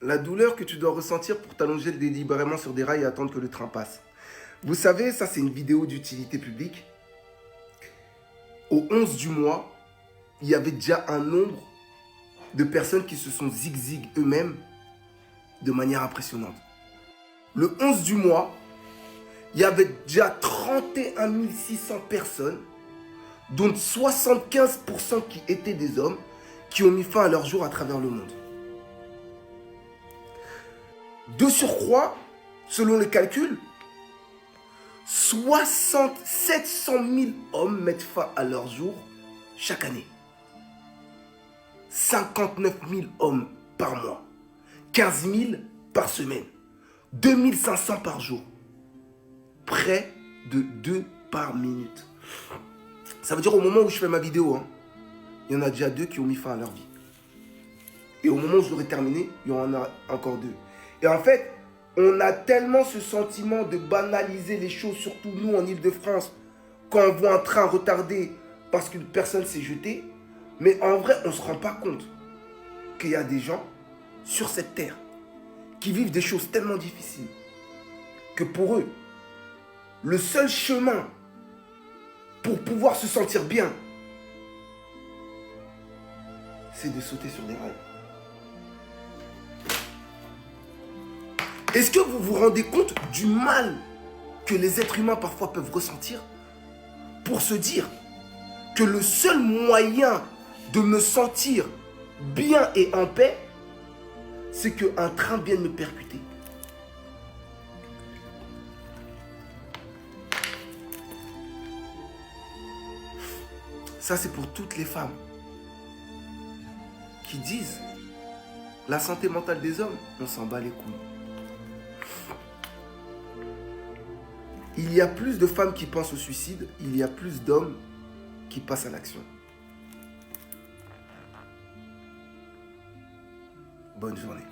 La douleur que tu dois ressentir pour t'allonger délibérément sur des rails et attendre que le train passe. Vous savez, ça c'est une vidéo d'utilité publique. Au 11 du mois, il y avait déjà un nombre de personnes qui se sont zigzag eux-mêmes de manière impressionnante. Le 11 du mois, il y avait déjà 31 600 personnes, dont 75% qui étaient des hommes, qui ont mis fin à leur jour à travers le monde. De surcroît, selon les calculs, 700 000 hommes mettent fin à leur jour chaque année. 59 000 hommes par mois, 15 000 par semaine, 2500 par jour, près de 2 par minute. Ça veut dire au moment où je fais ma vidéo, il y en a déjà 2 qui ont mis fin à leur vie. Et au moment où je l'aurai terminé, il y en a encore 2. Et en fait, on a tellement ce sentiment de banaliser les choses, surtout nous en Ile-de-France, quand on voit un train retardé parce qu'une personne s'est jetée. Mais en vrai, on ne se rend pas compte qu'il y a des gens sur cette terre qui vivent des choses tellement difficiles que pour eux, le seul chemin pour pouvoir se sentir bien, c'est de sauter sur des rails. Est-ce que vous vous rendez compte du mal que les êtres humains parfois peuvent ressentir pour se dire que le seul moyen de me sentir bien et en paix, c'est qu'un train vienne me percuter? Ça, c'est pour toutes les femmes qui disent la santé mentale des hommes, on s'en bat les couilles. Il y a plus de femmes qui pensent au suicide, il y a plus d'hommes qui passent à l'action. Bonne journée.